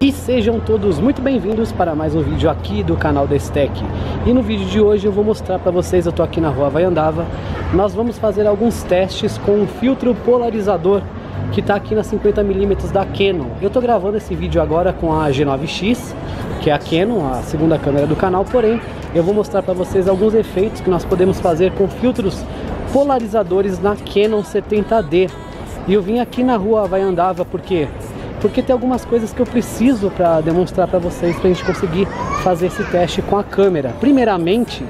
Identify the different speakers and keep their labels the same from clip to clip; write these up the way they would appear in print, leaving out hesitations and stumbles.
Speaker 1: E sejam todos muito bem-vindos para mais um vídeo aqui do canal da STEC. E no vídeo de hoje eu vou mostrar para vocês, eu tô aqui na rua Havaiandava, nós vamos fazer alguns testes com um filtro polarizador que está aqui na 50mm da Canon. Eu tô gravando esse vídeo agora com a G9X, que é a Canon, a segunda câmera do canal, porém eu vou mostrar para vocês alguns efeitos que nós podemos fazer com filtros polarizadores na Canon 70D. E eu vim aqui na rua Havaiandava porque tem algumas coisas que eu preciso para demonstrar para vocês, para a gente conseguir fazer esse teste com a câmera. Primeiramente,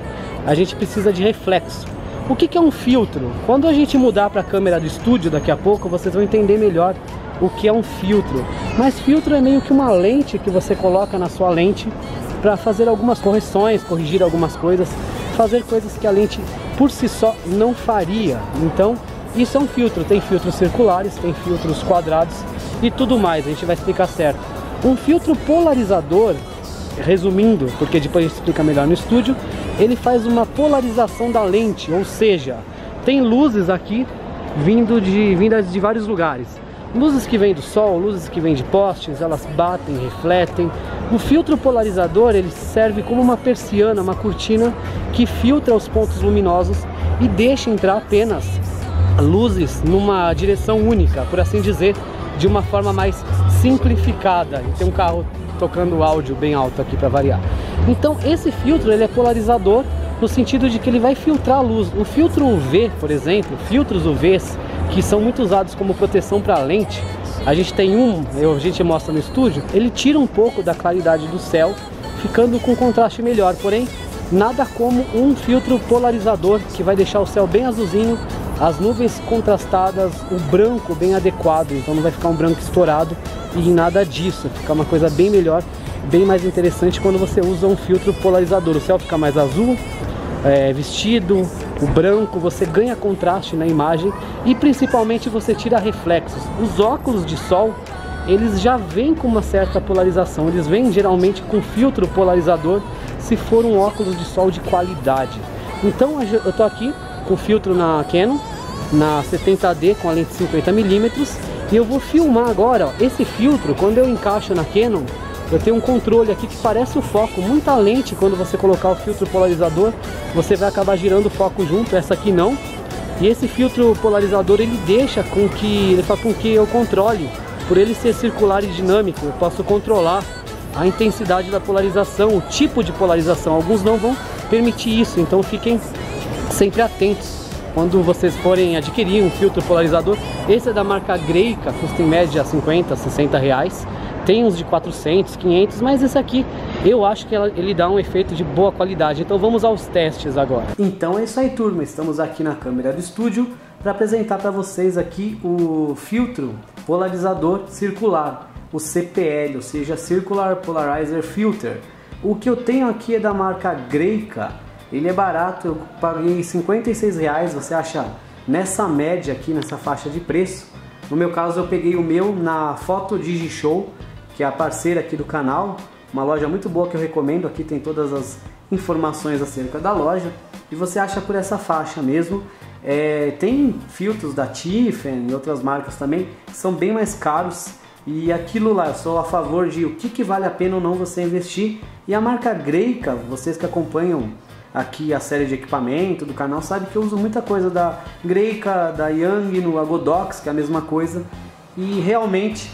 Speaker 1: a gente precisa de reflexo. O que é um filtro? Quando a gente mudar para a câmera do estúdio daqui a pouco, vocês vão entender melhor o que é um filtro. Mas filtro é meio que uma lente que você coloca na sua lente para fazer algumas correções, corrigir algumas coisas, fazer coisas que a lente por si só não faria. Então, isso é um filtro. Tem filtros circulares, tem filtros quadrados e tudo mais, a gente vai explicar certo. Um filtro polarizador, resumindo, porque depois a gente explica melhor no estúdio, ele faz uma polarização da lente, ou seja, tem luzes aqui vindas de vários lugares. Luzes que vêm do sol, luzes que vêm de postes, elas batem, refletem. O filtro polarizador, ele serve como uma persiana, uma cortina que filtra os pontos luminosos e deixa entrar apenas luzes numa direção única, por assim dizer, de uma forma mais simplificada. E tem um carro tocando áudio bem alto aqui para variar. Então esse filtro, ele é polarizador no sentido de que ele vai filtrar a luz. O filtro UV, por exemplo, filtros UVs que são muito usados como proteção para a lente, a gente tem a gente mostra no estúdio, ele tira um pouco da claridade do céu, ficando com contraste melhor, porém nada como um filtro polarizador que vai deixar o céu bem azulzinho, as nuvens contrastadas, o branco bem adequado, então não vai ficar um branco estourado e nada disso, fica uma coisa bem melhor, bem mais interessante quando você usa um filtro polarizador. O céu fica mais azul, vestido, o branco, você ganha contraste na imagem e principalmente você tira reflexos. Os óculos de sol, eles já vêm com uma certa polarização, eles vêm geralmente com filtro polarizador se for um óculos de sol de qualidade. Então eu tô aqui com filtro na Canon, na 70D com a lente 50mm, e eu vou filmar agora, ó, esse filtro. Quando eu encaixo na Canon, eu tenho um controle aqui que parece o foco. Muita lente, quando você colocar o filtro polarizador, você vai acabar girando o foco junto, essa aqui não. E esse filtro polarizador, ele deixa com que, ele faz com que eu controle, por ele ser circular e dinâmico, eu posso controlar a intensidade da polarização, o tipo de polarização. Alguns não vão permitir isso, então fiquem sempre atentos quando vocês forem adquirir um filtro polarizador. Esse é da marca Greika, custa em média 50, 60 reais. Tem uns de 400, 500, mas esse aqui eu acho que ele dá um efeito de boa qualidade. Então vamos aos testes agora. Então é isso aí, turma, estamos aqui na câmera do estúdio para apresentar para vocês aqui o filtro polarizador circular, o CPL, ou seja, Circular Polarizer Filter. O que eu tenho aqui é da marca Greika. Ele é barato, eu paguei 56 reais, você acha nessa média aqui, nessa faixa de preço. No meu caso eu peguei o meu na Foto Digishow, que é a parceira aqui do canal, uma loja muito boa que eu recomendo. Aqui tem todas as informações acerca da loja e você acha por essa faixa mesmo. Tem filtros da Tiffany e outras marcas também que são bem mais caros, e aquilo lá, eu sou a favor de o que vale a pena ou não você investir. E a marca Greika, vocês que acompanham aqui a série de equipamento do canal sabe que eu uso muita coisa da Greika, da Young, no Agodox, que é a mesma coisa, e realmente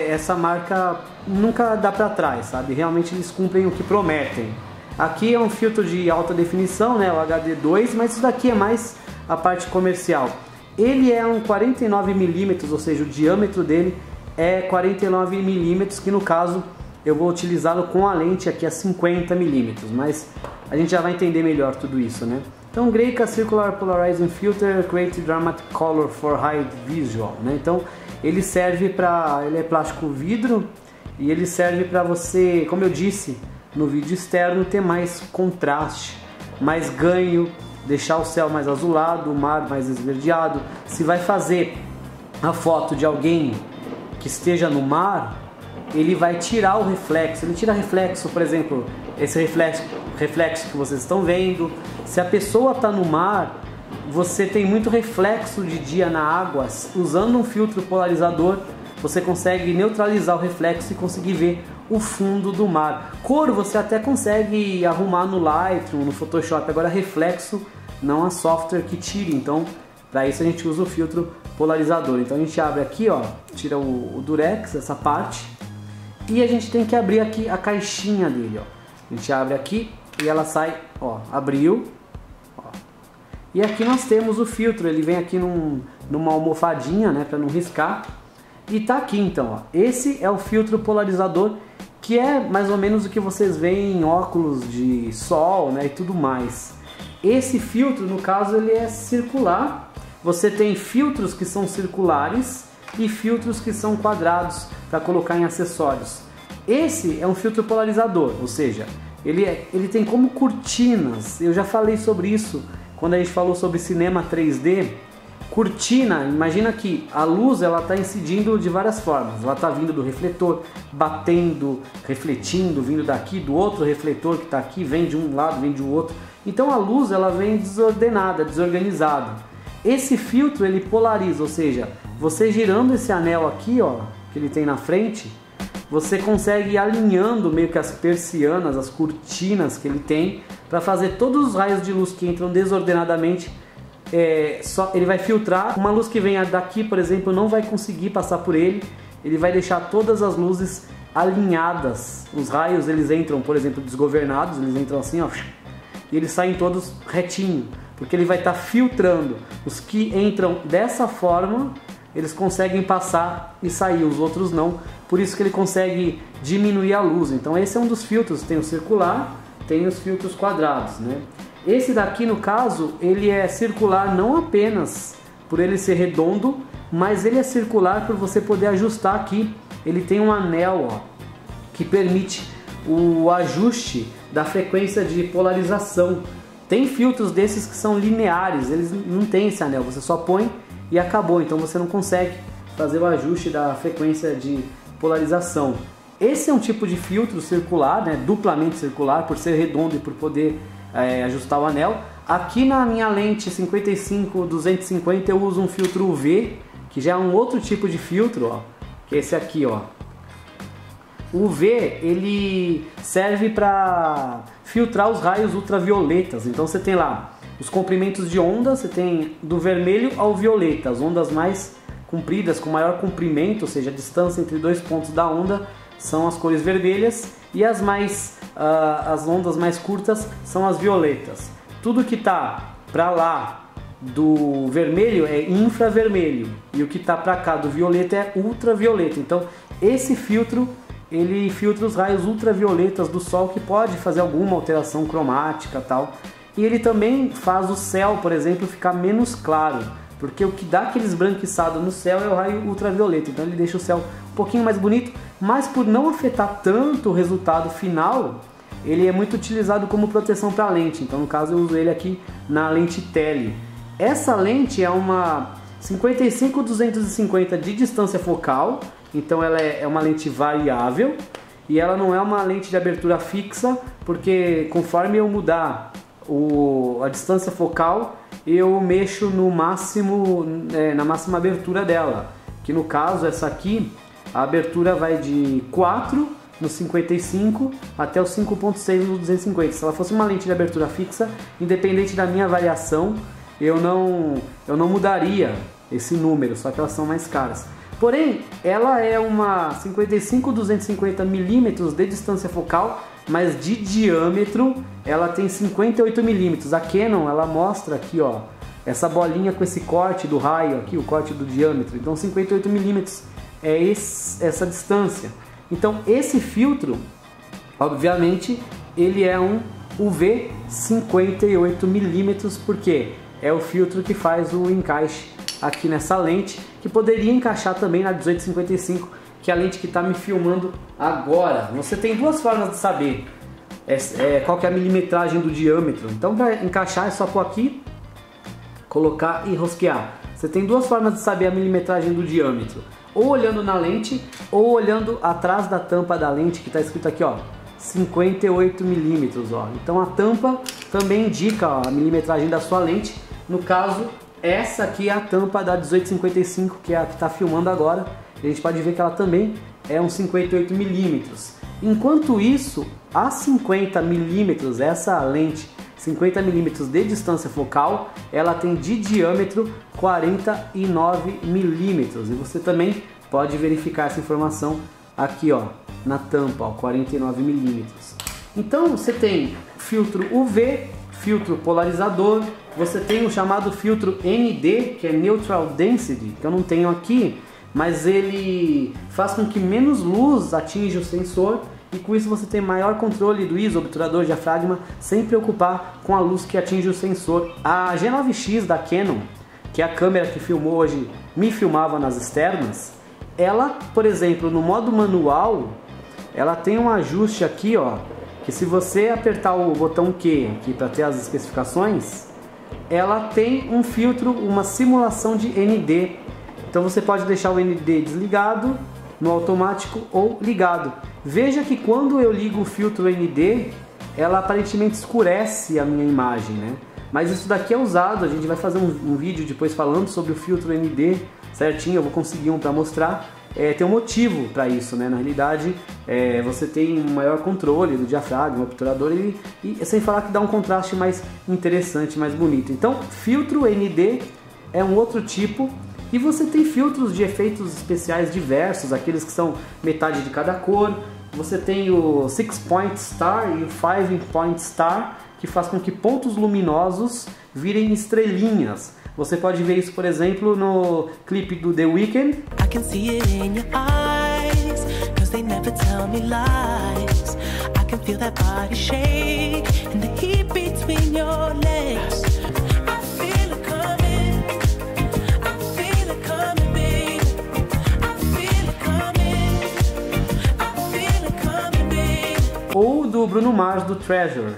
Speaker 1: essa marca nunca dá para trás, sabe? Realmente eles cumprem o que prometem. Aqui é um filtro de alta definição, né, o HD2, mas isso daqui é mais a parte comercial. Ele é um 49mm, ou seja, o diâmetro dele é 49mm, que no caso eu vou utilizá-lo com a lente aqui a 50mm, mas a gente já vai entender melhor tudo isso, né? Então, Greika Circular Polarizing Filter Create Dramatic Color for High Visual, né? Então, ele serve para, ele é plástico vidro e ele serve para você, como eu disse no vídeo externo, ter mais contraste, mais ganho, deixar o céu mais azulado, o mar mais esverdeado. Se vai fazer a foto de alguém que esteja no mar, ele vai tirar o reflexo, ele tira reflexo, por exemplo, esse reflexo que vocês estão vendo. Se a pessoa está no mar, você tem muito reflexo de dia na água. Usando um filtro polarizador, você consegue neutralizar o reflexo e conseguir ver o fundo do mar. Cor você até consegue arrumar no Lightroom, no Photoshop, agora reflexo não há software que tire, então para isso a gente usa o filtro polarizador. Então a gente abre aqui, ó, tira o Durex, essa parte, e a gente tem que abrir aqui a caixinha dele, ó. A gente abre aqui e ela sai, ó, abriu, ó. E aqui nós temos o filtro, ele vem aqui numa almofadinha, né, para não riscar. E tá aqui então, ó. Esse é o filtro polarizador, que é mais ou menos o que vocês veem em óculos de sol, né, e tudo mais. Esse filtro, no caso, ele é circular. Você tem filtros que são circulares e filtros que são quadrados para colocar em acessórios. Esse é um filtro polarizador, ou seja, ele tem como cortinas. Eu já falei sobre isso quando a gente falou sobre cinema 3D. Cortina, imagina que a luz ela está incidindo de várias formas. Ela está vindo do refletor, batendo, refletindo, vindo daqui, do outro refletor que está aqui, vem de um lado, vem de outro. Então a luz ela vem desordenada, desorganizada. Esse filtro ele polariza, ou seja, você girando esse anel aqui, ó, que ele tem na frente, você consegue ir alinhando meio que as persianas, as cortinas que ele tem, para fazer todos os raios de luz que entram desordenadamente. Ele vai filtrar. Uma luz que venha daqui, por exemplo, não vai conseguir passar por ele. Ele vai deixar todas as luzes alinhadas. Os raios eles entram, por exemplo, desgovernados, eles entram assim, ó, e eles saem todos retinho, porque ele vai estar filtrando. Os que entram dessa forma, eles conseguem passar e sair, os outros não. Por isso que ele consegue diminuir a luz. Então esse é um dos filtros. Tem o circular, tem os filtros quadrados, né? Esse daqui, no caso, ele é circular não apenas por ele ser redondo, mas ele é circular por você poder ajustar aqui. Ele tem um anel, ó, que permite o ajuste da frequência de polarização. Tem filtros desses que são lineares, eles não têm esse anel, você só põe e acabou, então você não consegue fazer o ajuste da frequência de polarização. Esse é um tipo de filtro circular, né, duplamente circular, por ser redondo e por poder ajustar o anel. Aqui na minha lente 55-250 eu uso um filtro UV, que já é um outro tipo de filtro, ó, que é esse aqui, ó. O UV ele serve para filtrar os raios ultravioletas. Então você tem lá os comprimentos de onda, você tem do vermelho ao violeta, as ondas mais compridas, com maior comprimento, ou seja, a distância entre dois pontos da onda, são as cores vermelhas, e as ondas mais curtas são as violetas. Tudo que está para lá do vermelho é infravermelho, e o que está para cá do violeta é ultravioleta. Então esse filtro ele filtra os raios ultravioletas do sol, que pode fazer alguma alteração cromática tal. E ele também faz o céu, por exemplo, ficar menos claro, porque o que dá aquele esbranquiçado no céu é o raio ultravioleta. Então ele deixa o céu um pouquinho mais bonito, mas por não afetar tanto o resultado final, ele é muito utilizado como proteção para a lente. Então no caso eu uso ele aqui na lente tele. Essa lente é uma 55-250 de distância focal, então ela é uma lente variável, e ela não é uma lente de abertura fixa, porque conforme eu mudar a distância focal, eu mexo no máximo, na máxima abertura dela, que no caso essa aqui, a abertura vai de 4 no 55 até o 5.6 no 250. Se ela fosse uma lente de abertura fixa, independente da minha variação, eu não mudaria esse número, só que elas são mais caras. Porém, ela é uma 55-250 milímetros de distância focal, mas de diâmetro ela tem 58 milímetros. A Canon ela mostra aqui, ó, essa bolinha com esse corte do raio aqui, o corte do diâmetro. Então 58 milímetros é essa distância. Então esse filtro, obviamente, ele é um UV 58 milímetros, porque é o filtro que faz o encaixe aqui nessa lente, que poderia encaixar também na 1855, que é a lente que está me filmando agora. Você tem duas formas de saber qual que é a milimetragem do diâmetro. Então para encaixar é só pôr aqui, colocar e rosquear. Você tem duas formas de saber a milimetragem do diâmetro: ou olhando na lente, ou olhando atrás da tampa da lente, que está escrito aqui, ó, 58 milímetros, ó. Então a tampa também indica, ó, a milimetragem da sua lente. No caso, essa aqui é a tampa da 1855, que é a que está filmando agora. a gente pode ver que ela também é um 58mm. Enquanto isso, a 50mm, essa lente 50mm de distância focal, ela tem de diâmetro 49mm. E você também pode verificar essa informação aqui, ó, na tampa, ó, 49mm. Então você tem filtro UV, filtro polarizador, você tem o chamado filtro ND, que é Neutral Density, que eu não tenho aqui, mas ele faz com que menos luz atinja o sensor e com isso você tem maior controle do ISO, obturador, diafragma, sem preocupar com a luz que atinge o sensor. A G9X da Canon, que é a câmera que filmou hoje, me filmava nas externas, ela, por exemplo, no modo manual, ela tem um ajuste aqui, ó, que se você apertar o botão Q aqui para ter as especificações, ela tem um filtro, uma simulação de ND. Então você pode deixar o ND desligado, no automático ou ligado. Veja que quando eu ligo o filtro ND, ela aparentemente escurece a minha imagem, né? Mas isso daqui é usado, a gente vai fazer um vídeo depois falando sobre o filtro ND certinho, eu vou conseguir um para mostrar. Tem um motivo para isso, né? Na realidade, você tem um maior controle do diafragma, obturador, e sem falar que dá um contraste mais interessante, mais bonito. Então, filtro ND é um outro tipo. E você tem filtros de efeitos especiais diversos, aqueles que são metade de cada cor. Você tem o 6-Point Star e o 5-Point Star, que faz com que pontos luminosos virem estrelinhas. Você pode ver isso, por exemplo, no clipe do The Weeknd. I can see it in your eyes, 'cause they never tell me lies. I can feel that body shake and the heat between your legs. Ou do Bruno Mars, do Treasure.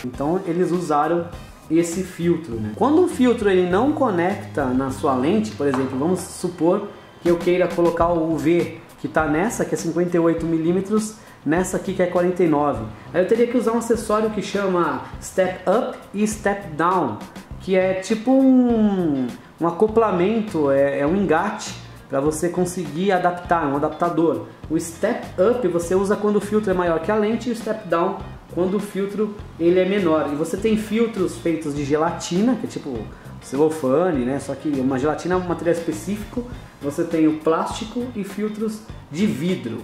Speaker 1: Então eles usaram esse filtro, né? Quando um filtro ele não conecta na sua lente, por exemplo, vamos supor que eu queira colocar o UV que está nessa, que é 58mm, nessa aqui que é 49. Aí eu teria que usar um acessório que chama Step Up e Step Down, que é tipo um acoplamento, é um engate para você conseguir adaptar, um adaptador. O Step Up você usa quando o filtro é maior que a lente e o Step Down quando o filtro ele é menor. E você tem filtros feitos de gelatina, que é tipo celofane, né? Só que uma gelatina é um material específico. Você tem o plástico e filtros de vidro.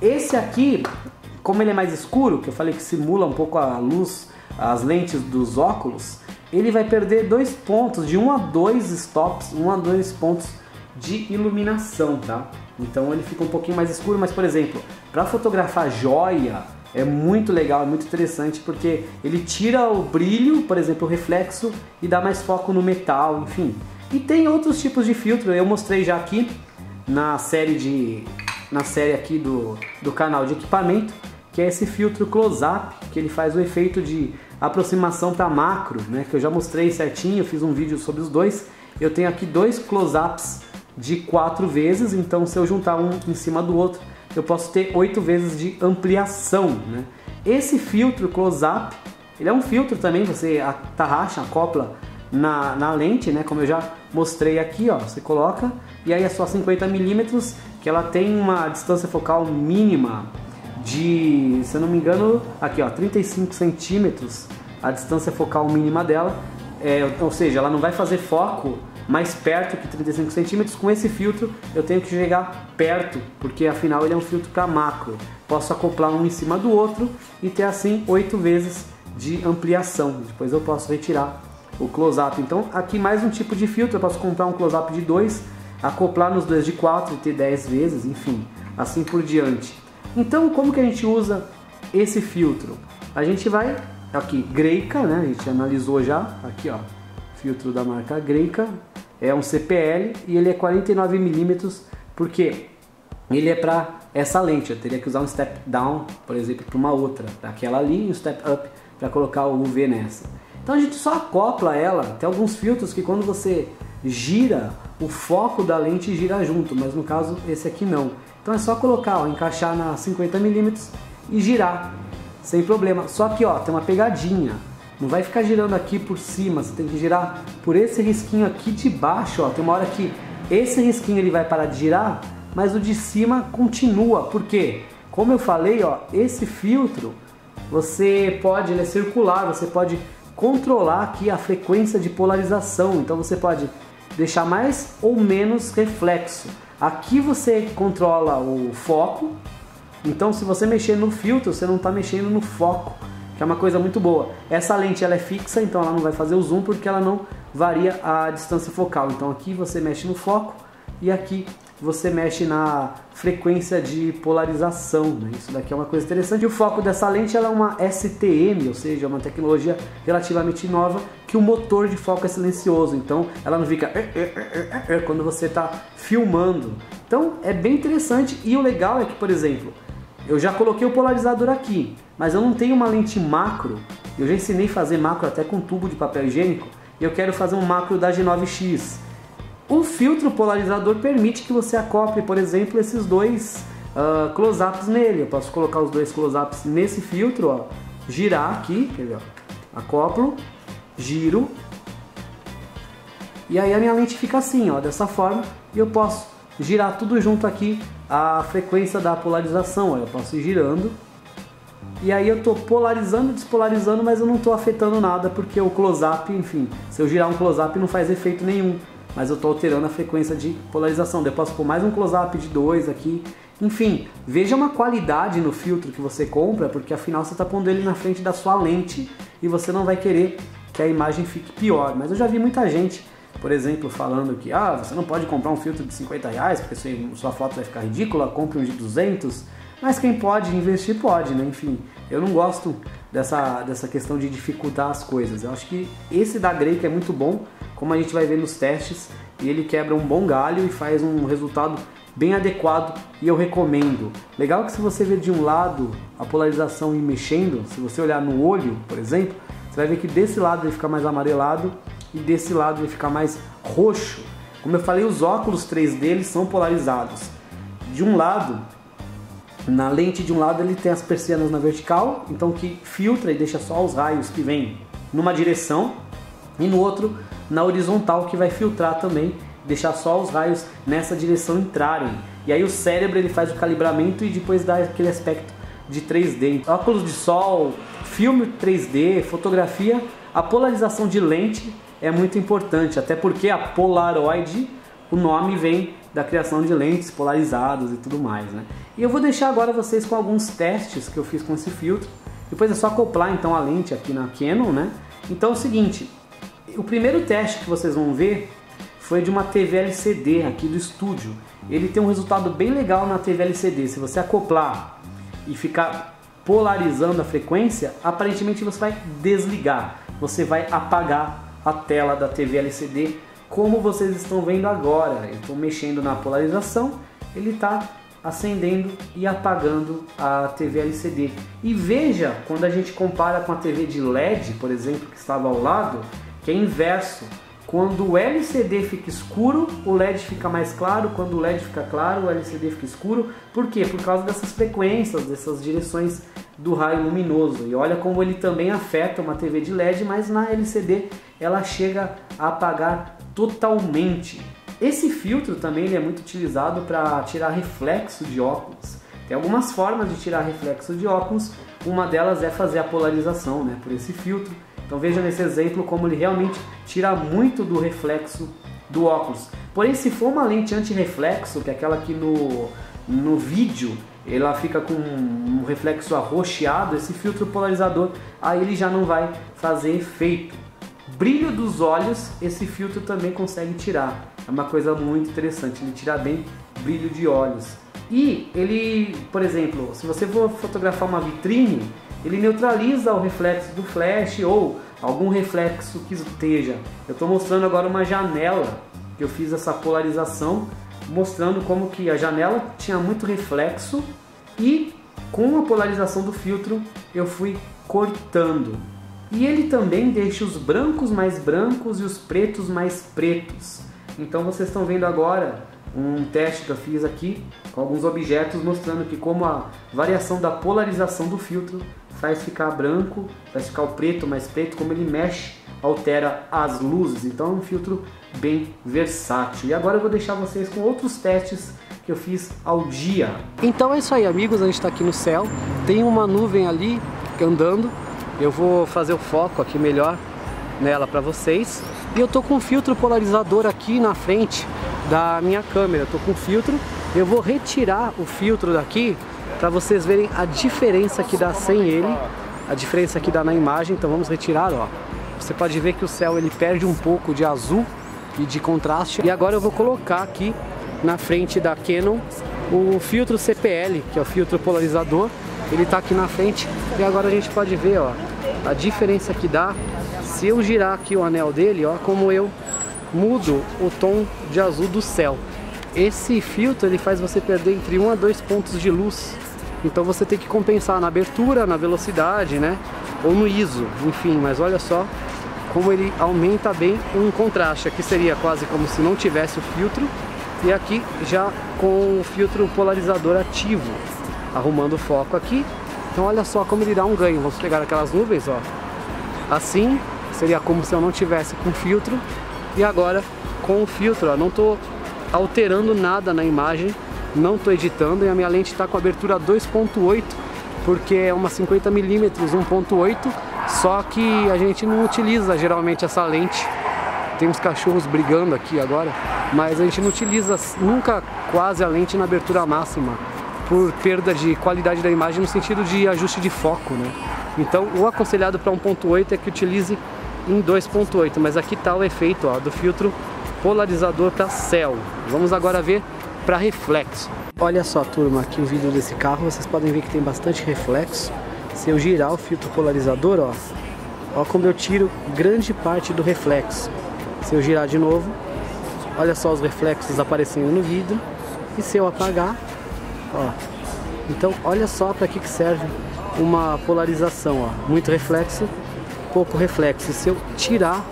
Speaker 1: Esse aqui, como ele é mais escuro, que eu falei que simula um pouco a luz, as lentes dos óculos, ele vai perder 2 pontos, de 1 a 2 stops, 1 a 2 pontos de iluminação, tá? Então ele fica um pouquinho mais escuro, mas por exemplo, para fotografar joia, é muito legal, é muito interessante, porque ele tira o brilho, por exemplo, o reflexo, e dá mais foco no metal, enfim. E tem outros tipos de filtro, eu mostrei já aqui na série aqui do canal de equipamento, que é esse filtro close-up, que ele faz o efeito de aproximação para macro, né? Que eu já mostrei certinho, eu fiz um vídeo sobre os dois. Eu tenho aqui 2 close-ups de 4 vezes, então se eu juntar um em cima do outro, eu posso ter 8 vezes de ampliação, né? Esse filtro close-up, ele é um filtro também, você atarracha, acopla na lente, né? Como eu já mostrei aqui, ó, você coloca, e aí é só 50mm, que ela tem uma distância focal mínima de, se eu não me engano, aqui ó, 35 centímetros, a distância focal mínima dela, ou seja, ela não vai fazer foco mais perto que 35 centímetros. Com esse filtro eu tenho que chegar perto, porque afinal ele é um filtro para macro. Posso acoplar um em cima do outro e ter assim 8 vezes de ampliação. Depois eu posso retirar o close-up. Então aqui mais um tipo de filtro, eu posso comprar um close-up de 2, acoplar nos 2 de 4 e ter 10 vezes, enfim, assim por diante. Então como que a gente usa esse filtro? A gente vai aqui, Greika, né? A gente analisou já, aqui ó, filtro da marca Greika, é um CPL e ele é 49mm, porque ele é para essa lente. Eu teria que usar um step down, por exemplo, para uma outra, daquela ali, e um step up para colocar o UV nessa. Então a gente só acopla ela. Tem alguns filtros que quando você gira, o foco da lente gira junto, mas no caso esse aqui não. Então é só colocar, ó, encaixar na 50mm e girar, sem problema. Só que ó, tem uma pegadinha, não vai ficar girando aqui por cima, você tem que girar por esse risquinho aqui de baixo, ó. Tem uma hora que esse risquinho ele vai parar de girar, mas o de cima continua. Por quê? Como eu falei, ó, esse filtro você pode, ele é circular, você pode controlar aqui a frequência de polarização, então você pode deixar mais ou menos reflexo. Aqui você controla o foco, então se você mexer no filtro, você não está mexendo no foco, que é uma coisa muito boa. Essa lente ela é fixa, então ela não vai fazer o zoom porque ela não varia a distância focal. Então aqui você mexe no foco e aqui você mexe na frequência de polarização, né? Isso daqui é uma coisa interessante. E o foco dessa lente ela é uma STM, ou seja, uma tecnologia relativamente nova, que o motor de foco é silencioso, então ela não fica quando você está filmando. Então é bem interessante. E o legal é que, por exemplo, eu já coloquei o polarizador aqui, mas eu não tenho uma lente macro. Eu já ensinei a fazer macro até com tubo de papel higiênico, e eu quero fazer um macro da G9X. O filtro polarizador permite que você acople, por exemplo, esses dois close-ups nele. Eu posso colocar os dois close-ups nesse filtro, ó, girar aqui, quer ver, ó, acoplo, giro, e aí a minha lente fica assim, ó, dessa forma, e eu posso girar tudo junto aqui a frequência da polarização, ó, eu posso ir girando, e aí eu estou polarizando, despolarizando, mas eu não estou afetando nada, porque o close-up, enfim, se eu girar um close-up não faz efeito nenhum, mas eu estou alterando a frequência de polarização. Daí eu posso pôr mais um close-up de 2 aqui. Enfim, veja uma qualidade no filtro que você compra, porque afinal você está pondo ele na frente da sua lente e você não vai querer que a imagem fique pior. Mas eu já vi muita gente, por exemplo, falando que você não pode comprar um filtro de 50 reais porque sua foto vai ficar ridícula, compre um de 200. Mas quem pode investir pode, né? Enfim, eu não gosto dessa questão de dificultar as coisas. Eu acho que esse da Grey é muito bom, como a gente vai ver nos testes, e ele quebra um bom galho e faz um resultado bem adequado, e eu recomendo. Legal que se você ver de um lado a polarização ir mexendo, se você olhar no olho, por exemplo, você vai ver que desse lado ele fica mais amarelado e desse lado ele fica mais roxo. Como eu falei, os óculos 3D eles são polarizados. De um lado, na lente de um lado ele tem as persianas na vertical, então que filtra e deixa só os raios que vêm numa direção, e no outro na horizontal, que vai filtrar também, deixar só os raios nessa direção entrarem. E aí o cérebro ele faz o calibramento e depois dá aquele aspecto de 3D. Óculos de sol, filme 3D, fotografia, a polarização de lente é muito importante, até porque a Polaroid, o nome vem da criação de lentes polarizadas e tudo mais, né? E eu vou deixar agora vocês com alguns testes que eu fiz com esse filtro. Depois é só acoplar então a lente aqui na Canon, né? Então é o seguinte, o primeiro teste que vocês vão ver foi de uma TV LCD aqui do estúdio. Ele tem um resultado bem legal na TV LCD. Se você acoplar e ficar polarizando a frequência, aparentemente você vai desligar, você vai apagar a tela da TV LCD, como vocês estão vendo agora. Eu estou mexendo na polarização, ele está acendendo e apagando a TV LCD. E veja, quando a gente compara com a TV de LED, por exemplo, que estava ao lado, que é inverso. Quando o LCD fica escuro, o LED fica mais claro. Quando o LED fica claro, o LCD fica escuro. Por quê? Por causa dessas frequências, dessas direções do raio luminoso. E olha como ele também afeta uma TV de LED, mas na LCD ela chega a apagar totalmente. Esse filtro também ele é muito utilizado para tirar reflexo de óculos. Tem algumas formas de tirar reflexo de óculos. Uma delas é fazer a polarização, né, por esse filtro. Então veja nesse exemplo como ele realmente tira muito do reflexo do óculos. Porém, se for uma lente anti-reflexo, que é aquela que no vídeo ela fica com um reflexo arroxeado, esse filtro polarizador, aí ele já não vai fazer efeito. Brilho dos olhos, esse filtro também consegue tirar. É uma coisa muito interessante, ele tira bem brilho de olhos. E ele, por exemplo, se você for fotografar uma vitrine, ele neutraliza o reflexo do flash ou algum reflexo que esteja. Eu estou mostrando agora uma janela, que eu fiz essa polarização, mostrando como que a janela tinha muito reflexo e com a polarização do filtro eu fui cortando. E ele também deixa os brancos mais brancos e os pretos mais pretos. Então vocês estão vendo agora um teste que eu fiz aqui com alguns objetos mostrando que como a variação da polarização do filtro faz ficar branco, faz ficar o preto mais preto, como ele mexe, altera as luzes. Então é um filtro bem versátil. E agora eu vou deixar vocês com outros testes que eu fiz ao dia. Então é isso aí, amigos, a gente está aqui no céu, tem uma nuvem ali andando, eu vou fazer o foco aqui melhor nela para vocês. E eu tô com um filtro polarizador aqui na frente da minha câmera, eu tô com filtro, eu vou retirar o filtro daqui para vocês verem a diferença que dá sem ele, a diferença que dá na imagem. Então vamos retirar, ó. Você pode ver que o céu ele perde um pouco de azul e de contraste. E agora eu vou colocar aqui na frente da Canon o filtro CPL, que é o filtro polarizador. Ele tá aqui na frente e agora a gente pode ver, ó, a diferença que dá. Se eu girar aqui o anel dele, ó, como eu mudo o tom de azul do céu. Esse filtro ele faz você perder entre 1 a 2 pontos de luz. Então você tem que compensar na abertura, na velocidade, né? Ou no ISO, enfim. Mas olha só como ele aumenta bem um contraste. Aqui seria quase como se não tivesse o filtro. E aqui já com o filtro polarizador ativo. Arrumando o foco aqui. Então olha só como ele dá um ganho. Vamos pegar aquelas nuvens, ó. Assim seria como se eu não tivesse com filtro. E agora com o filtro, ó, não estou alterando nada na imagem, não estou editando, e a minha lente está com abertura 2.8, porque é uma 50mm 1.8, só que a gente não utiliza geralmente essa lente. Tem uns cachorros brigando aqui agora, mas a gente não utiliza nunca quase a lente na abertura máxima, por perda de qualidade da imagem no sentido de ajuste de foco, né? Então o aconselhado para 1.8 é que utilize em 2.8, mas aqui está o efeito, ó, do filtro polarizador para céu. Vamos agora ver para reflexo. Olha só, turma, aqui o vídeo desse carro, vocês podem ver que tem bastante reflexo. Se eu girar o filtro polarizador, ó como eu tiro grande parte do reflexo. Se eu girar de novo, olha só os reflexos aparecendo no vidro. E se eu apagar, ó, então olha só para que serve uma polarização, ó, muito reflexo, pouco reflexo. E se eu tirar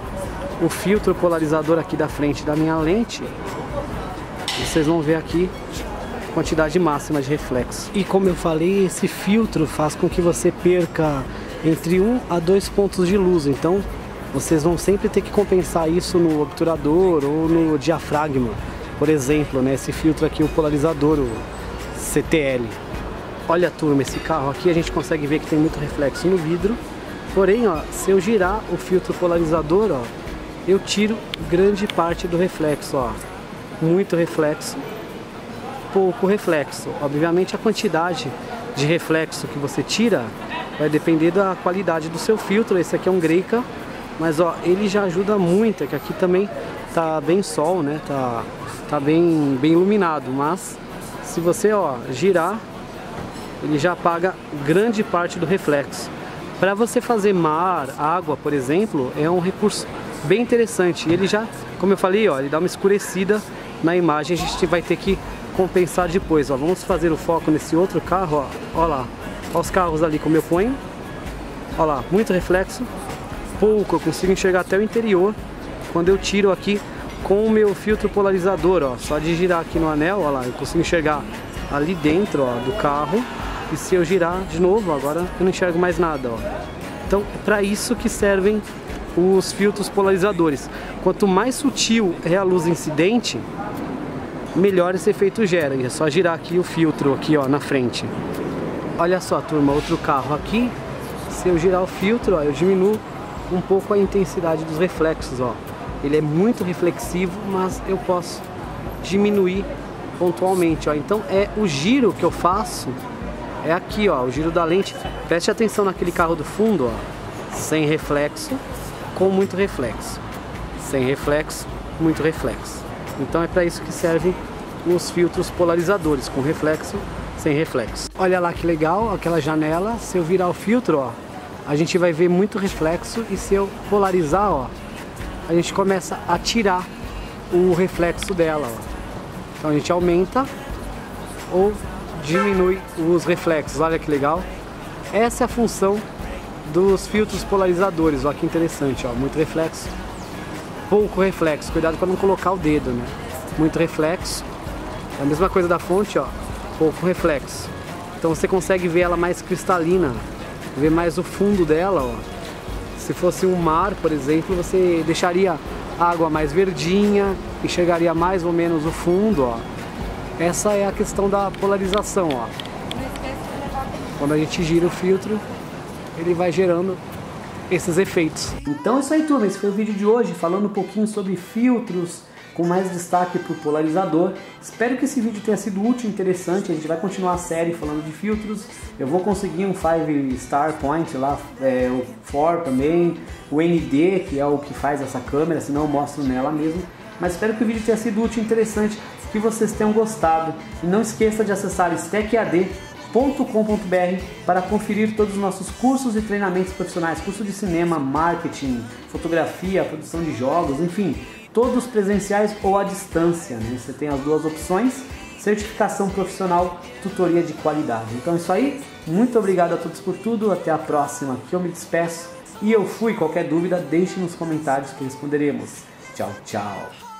Speaker 1: o filtro polarizador aqui da frente da minha lente, vocês vão ver aqui a quantidade máxima de reflexo. E como eu falei, esse filtro faz com que você perca entre 1 a 2 pontos de luz. Então vocês vão sempre ter que compensar isso no obturador ou no diafragma, por exemplo, né? Esse filtro aqui, o polarizador, o CTL. Olha, turma, esse carro aqui a gente consegue ver que tem muito reflexo no vidro. Porém, ó, se eu girar o filtro polarizador, ó, eu tiro grande parte do reflexo, ó. Muito reflexo, pouco reflexo. Obviamente a quantidade de reflexo que você tira vai depender da qualidade do seu filtro. Esse aqui é um Greika, mas ó, ele já ajuda muito, é que aqui também tá bem sol, né? Tá bem iluminado, mas se você, ó, girar, ele já apaga grande parte do reflexo. Para você fazer mar, água, por exemplo, é um recurso bem interessante. Ele já, como eu falei, ó, ele dá uma escurecida na imagem. A gente vai ter que compensar depois, ó. Vamos fazer o foco nesse outro carro, ó. Ó lá, ó os carros ali como eu ponho. Ó lá, muito reflexo, pouco, eu consigo enxergar até o interior quando eu tiro aqui com o meu filtro polarizador, ó. Só de girar aqui no anel, ó lá, eu consigo enxergar ali dentro, ó, do carro. E se eu girar de novo, agora eu não enxergo mais nada, ó. Então é para isso que servem os filtros polarizadores. Quanto mais sutil é a luz incidente, melhor esse efeito gera. E é só girar aqui o filtro aqui, ó, na frente. Olha só, turma, outro carro aqui. Se eu girar o filtro, ó, eu diminuo um pouco a intensidade dos reflexos, ó. Ele é muito reflexivo, mas eu posso diminuir pontualmente, ó. Então é o giro que eu faço. É aqui, ó, o giro da lente. Preste atenção naquele carro do fundo, ó. Sem reflexo, com muito reflexo. Sem reflexo, muito reflexo. Então é para isso que servem os filtros polarizadores, com reflexo, sem reflexo. Olha lá que legal, aquela janela. Se eu virar o filtro, ó, a gente vai ver muito reflexo. E se eu polarizar, ó, a gente começa a tirar o reflexo dela, ó. Então a gente aumenta ou diminui os reflexos. Olha que legal. Essa é a função dos filtros polarizadores. Ó, que interessante, ó, muito reflexo, pouco reflexo. Cuidado para não colocar o dedo, né? Muito reflexo. É a mesma coisa da fonte, ó, pouco reflexo. Então você consegue ver ela mais cristalina, ver mais o fundo dela, ó. Se fosse um mar, por exemplo, você deixaria a água mais verdinha, enxergaria mais ou menos o fundo, ó. Essa é a questão da polarização, ó. Quando a gente gira o filtro, ele vai gerando esses efeitos. Então é isso aí, turma. Esse foi o vídeo de hoje, falando um pouquinho sobre filtros, com mais destaque para o polarizador. Espero que esse vídeo tenha sido útil e interessante. A gente vai continuar a série falando de filtros. Eu vou conseguir um 5-star point lá, o 4 também, o ND, que é o que faz essa câmera, senão eu mostro nela mesmo. Mas espero que o vídeo tenha sido útil e interessante, que vocês tenham gostado. E não esqueça de acessar StackAD.com.br para conferir todos os nossos cursos e treinamentos profissionais, curso de cinema, marketing, fotografia, produção de jogos, enfim, todos presenciais ou à distância, né? Você tem as duas opções, certificação profissional, tutoria de qualidade. Então é isso aí, muito obrigado a todos por tudo, até a próxima, que eu me despeço e eu fui. Qualquer dúvida deixe nos comentários que responderemos. Tchau, tchau!